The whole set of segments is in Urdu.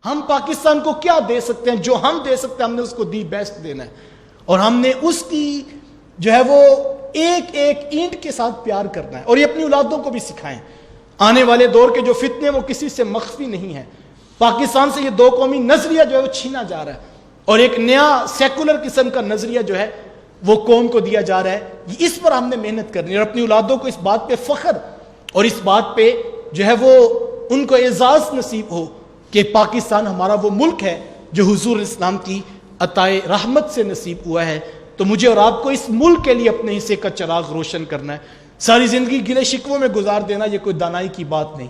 ہم پاکستان کو کیا دے سکتے ہیں؟ جو ہم دے سکتے ہیں ہم نے اس کو دی بیسٹ دینا ہے، اور ہم نے اس کی جو ہے وہ ایک ایک اینٹ کے ساتھ پیار کرنا ہے، اور یہ اپنی اولادوں کو بھی سکھائیں۔ آنے والے دور کے جو فتنے وہ کسی سے مخفی نہیں ہیں۔ پاکستان سے یہ دو قومی نظریہ جو ہے وہ چھینا جا رہا ہے، اور ایک نیا سیکولر قسم کا نظریہ جو ہے وہ قوم کو دیا جا رہا ہے۔ اس پر ہم نے محنت کرنی ہے، اور اپنی اولادوں کو اس بات پہ فخر اور اس بات پہ جو ہے وہ ان کو اعزاز نصیب ہو کہ پاکستان ہمارا وہ ملک ہے جو حضور اسلام کی عطائے رحمت سے نصیب ہوا ہے۔ تو مجھے اور آپ کو اس ملک کے لیے اپنے حصے کا چراغ روشن کرنا ہے۔ ساری زندگی گلے شکووں میں گزار دینا یہ کوئی دانائی کی بات نہیں۔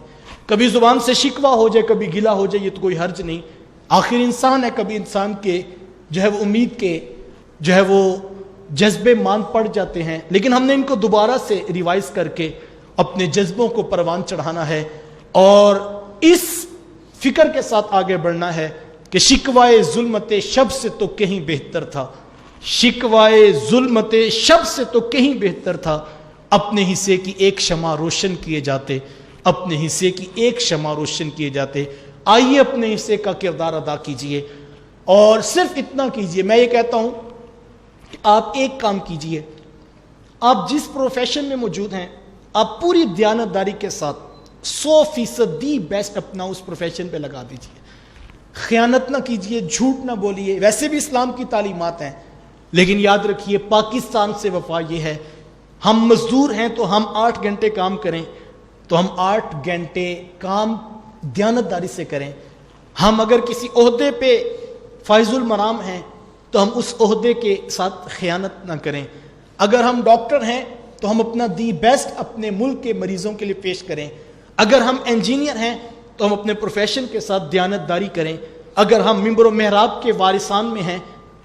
کبھی زبان سے شکوہ ہو جائے، کبھی گلہ ہو جائے، یہ تو کوئی حرج نہیں۔ آخر انسان ہے، کبھی انسان کے جو ہے وہ امید کے جو ہے وہ جذبے مان پڑ جاتے ہیں، لیکن ہم نے ان کو دوبارہ سے ریوائز کر کے اپنے جذبوں کو پروان چڑھانا ہے، اور اس فکر کے ساتھ آگے بڑھنا ہے کہ شکوائے ظلمت شب سے تو کہیں بہتر تھا، شکوائے ظلمت شب سے تو کہیں بہتر تھا، اپنے حصے کی ایک شمع روشن کیے جاتے، اپنے حصے کی ایک شمع روشن کیے جاتے۔ آئیے اپنے حصے کا کردار ادا کیجئے، اور صرف اتنا کیجئے۔ میں یہ کہتا ہوں کہ آپ ایک کام کیجئے، آپ جس پروفیشن میں موجود ہیں آپ پوری دیانتداری کے ساتھ 100% دی بیسٹ اپنا اس پروفیشن پہ لگا دیجئے۔ خیانت نہ کیجئے، جھوٹ نہ بولیے، ویسے بھی اسلام کی تعلیمات ہیں، لیکن یاد رکھیے پاکستان سے وفا یہ ہے، ہم مزدور ہیں تو ہم 8 گھنٹے کام کریں تو ہم 8 گھنٹے کام دیانتداری سے کریں۔ ہم اگر کسی عہدے پہ فائز المرام ہیں تو ہم اس عہدے کے ساتھ خیانت نہ کریں۔ اگر ہم ڈاکٹر ہیں تو ہم اپنا دی بیسٹ اپنے ملک کے مریضوں کے لیے پیش کریں۔ اگر ہم انجینئر ہیں تو ہم اپنے پروفیشن کے ساتھ دیانتداری کریں۔ اگر ہم منبر و محراب کے وارثان میں ہیں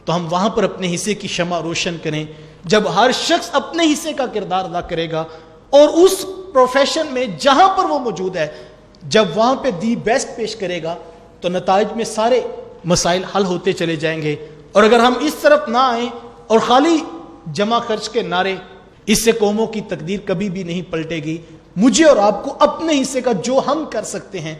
تو ہم وہاں پر اپنے حصے کی شمع روشن کریں۔ جب ہر شخص اپنے حصے کا کردار ادا کرے گا اور اس پروفیشن میں جہاں پر وہ موجود ہے جب وہاں پہ دی بیسٹ پیش کرے گا تو نتائج میں سارے مسائل حل ہوتے چلے جائیں گے۔ اور اگر ہم اس طرف نہ آئیں اور خالی جمع خرچ کے نعرے، اس سے قوموں کی تقدیر کبھی بھی نہیں پلٹے گی۔ مجھے اور آپ کو اپنے حصے کا جو ہم کر سکتے ہیں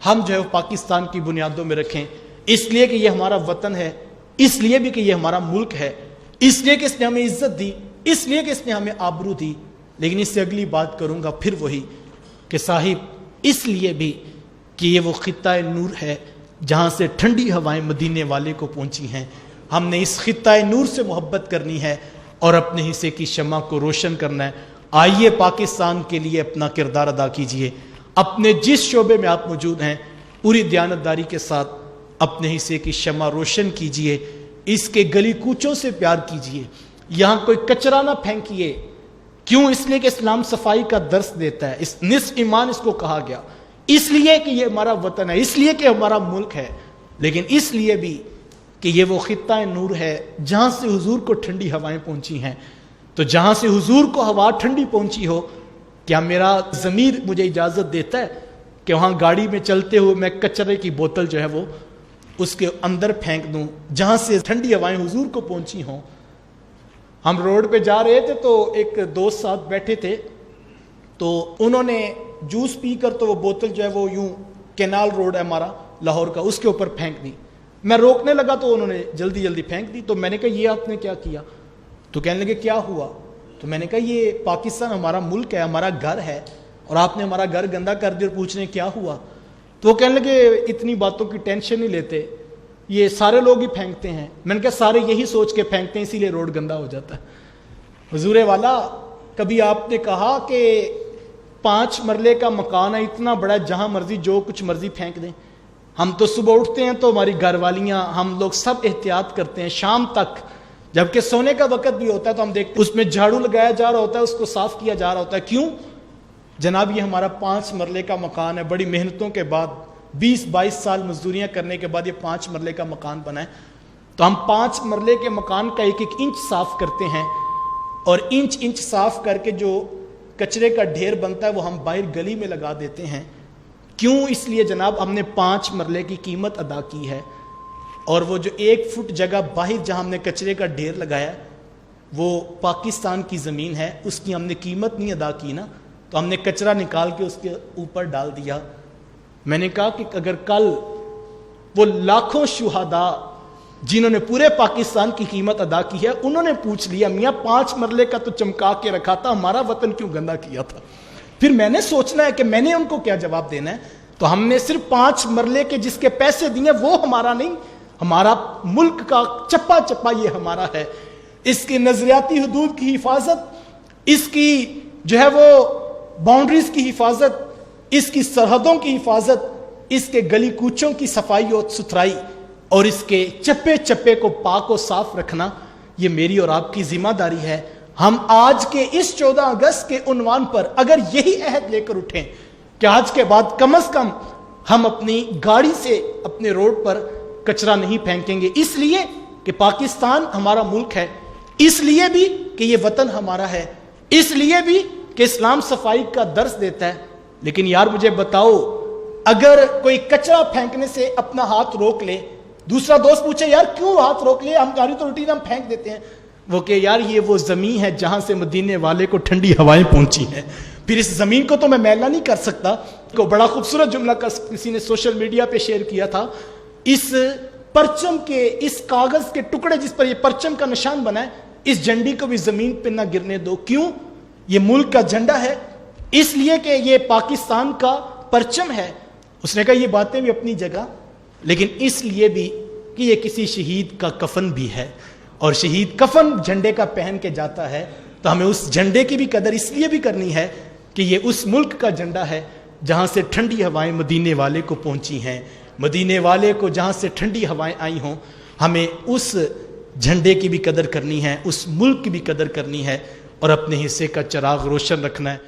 ہم جو ہے پاکستان کی بنیادوں میں رکھیں، اس لیے کہ یہ ہمارا وطن ہے، اس لیے بھی کہ یہ ہمارا ملک ہے، اس لیے کہ اس نے ہمیں عزت دی، اس لیے کہ اس نے ہمیں آبرو دی۔ لیکن اس سے اگلی بات کروں گا پھر وہی کہ صاحب اس لیے بھی کہ یہ وہ خطہ نور ہے جہاں سے ٹھنڈی ہوائیں مدینے والے کو پہنچی ہیں۔ ہم نے اس خطہ نور سے محبت کرنی ہے اور اپنے حصے کی شمع کو روشن کرنا ہے۔ آئیے پاکستان کے لیے اپنا کردار ادا کیجئے، اپنے جس شعبے میں آپ موجود ہیں پوری دیانتداری کے ساتھ اپنے حصے کی شمع روشن کیجئے، اس کے گلی کوچوں سے پیار کیجئے، یہاں کوئی کچرا نہ پھینکیے۔ کیوں؟ اس لیے کہ اسلام صفائی کا درس دیتا ہے، اس نصف ایمان اس کو کہا گیا، اس لیے کہ یہ ہمارا وطن ہے، اس لیے کہ ہمارا ملک ہے، لیکن اس لیے بھی کہ یہ وہ خطہ نور ہے جہاں سے حضور کو ٹھنڈی ہوائیں پہنچی ہیں۔ تو جہاں سے حضور کو ہوا ٹھنڈی پہنچی ہو، کیا میرا ضمیر مجھے اجازت دیتا ہے کہ وہاں گاڑی میں چلتے ہوئے میں کچرے کی بوتل جو ہے وہ اس کے اندر پھینک دوں جہاں سے ٹھنڈی ہوائیں حضور کو پہنچی ہوں؟ ہم روڈ پہ جا رہے تھے تو ایک دوست ساتھ بیٹھے تھے، تو انہوں نے جوس پی کر تو وہ بوتل جو ہے وہ یوں کینال روڈ ہے ہمارا لاہور کا، اس کے اوپر پھینک دی۔ میں روکنے لگا تو انہوں نے جلدی جلدی پھینک دی، تو میں نے کہا یہ آپ نے کیا کیا؟ تو کہنے لگے کیا ہوا؟ تو میں نے کہا یہ پاکستان ہمارا ملک ہے، ہمارا گھر ہے، اور آپ نے ہمارا گھر گندا کر دیا اور پوچھ رہے ہیں کیا ہوا؟ تو وہ کہنے لگے اتنی باتوں کی ٹینشن نہیں لیتے، یہ سارے لوگ ہی پھینکتے ہیں۔ میں نے کہا سارے یہی سوچ کے پھینکتے ہیں اسی لیے روڈ گندا ہو جاتا ہے۔ حضور والا، کبھی آپ نے کہا کہ 5 مرلے کا مکان ہے اتنا بڑا جہاں مرضی جو کچھ مرضی پھینک دیں؟ ہم تو صبح اٹھتے ہیں تو ہماری گھر والیاں ہم لوگ سب احتیاط کرتے ہیں شام تک، جبکہ سونے کا وقت بھی ہوتا ہے تو ہم دیکھتے اس میں جھاڑو لگایا جا رہا ہوتا ہے، اس کو صاف کیا جا رہا ہوتا ہے۔ کیوں؟ جناب یہ ہمارا 5 مرلے کا مکان ہے، بڑی محنتوں کے بعد 20-22 سال مزدوریاں کرنے کے بعد یہ 5 مرلے کا مکان بنا ہے، تو ہم 5 مرلے کے مکان کا 1-1 انچ صاف کرتے ہیں، اور انچ صاف کر کے جو کچرے کا ڈھیر بنتا ہے وہ ہم باہر گلی میں لگا دیتے ہیں۔ کیوں؟ اس لیے جناب ہم نے 5 مرلے کی قیمت ادا کی ہے، اور وہ جو 1 فٹ جگہ باہر جہاں ہم نے کچرے کا ڈھیر لگایا وہ پاکستان کی زمین ہے، اس کی ہم نے قیمت نہیں ادا کی نا، تو ہم نے کچرا نکال کے اس کے اوپر ڈال دیا۔ میں نے کہا کہ اگر کل وہ لاکھوں شہداء جنہوں نے پورے پاکستان کی قیمت ادا کی ہے، انہوں نے پوچھ لیا میاں 5 مرلے کا تو چمکا کے رکھا تھا، ہمارا وطن کیوں گندا کیا تھا؟ پھر میں نے سوچنا ہے کہ میں نے ان کو کیا جواب دینا ہے. تو ہم نے صرف 5 مرلے کے جس کے پیسے دیے وہ ہمارا نہیں، ہمارا ملک کا چپا چپا یہ ہمارا ہے. اس کی نظریاتی حدود کی حفاظت، اس کی جو ہے وہ باؤنڈریز کی حفاظت، اس کی سرحدوں کی حفاظت، اس کے گلی کوچوں کی صفائی اور ستھرائی اور اس کے چپے چپے کو پاک و صاف رکھنا، یہ میری اور آپ کی ذمہ داری ہے. ہم آج کے اس 14 اگست کے عنوان پر اگر یہی عہد لے کر اٹھیں کہ آج کے بعد کم از کم ہم اپنی گاڑی سے اپنے روڈ پر کچرا نہیں پھینکیں گے، اس لیے کہ پاکستان ہمارا ملک ہے، اس لیے بھی کہ یہ وطن ہمارا ہے، اس لیے بھی کہ اسلام صفائی کا درس دیتا ہے. لیکن یار مجھے بتاؤ، اگر کوئی کچرا پھینکنے سے اپنا ہاتھ روک لے، دوسرا دوست پوچھے یار کیوں ہاتھ روک لے؟ ہم گاڑی تو الٹی ہم پھینک دیتے ہیں. وہ کہ یار یہ وہ زمین ہے جہاں سے مدینے والے کو ٹھنڈی ہوائیں پہنچی ہیں، پھر اس زمین کو تو میں میلا نہیں کر سکتا. کو بڑا خوبصورت جملہ کسی نے سوشل میڈیا پہ شیئر کیا تھا، اس پرچم کے اس کاغذ کے ٹکڑے جس پر یہ پرچم کا نشان بنا ہے، اس جھنڈی کو بھی زمین پہ نہ گرنے دو. کیوں؟ یہ ملک کا جھنڈا ہے، اس لیے کہ یہ پاکستان کا پرچم ہے. اس نے کہا یہ باتیں بھی اپنی جگہ، لیکن اس لیے بھی کہ یہ کسی شہید کا کفن بھی ہے، اور شہید کفن جھنڈے کا پہن کے جاتا ہے تو ہمیں اس جھنڈے کی بھی قدر اس لیے بھی کرنی ہے کہ یہ اس ملک کا جھنڈا ہے جہاں سے ٹھنڈی ہوائیں مدینے والے کو پہنچی ہیں. مدینے والے کو جہاں سے ٹھنڈی ہوائیں آئی ہوں، ہمیں اس جھنڈے کی بھی قدر کرنی ہے، اس ملک کی بھی قدر کرنی ہے، اور اپنے حصے کا چراغ روشن رکھنا ہے.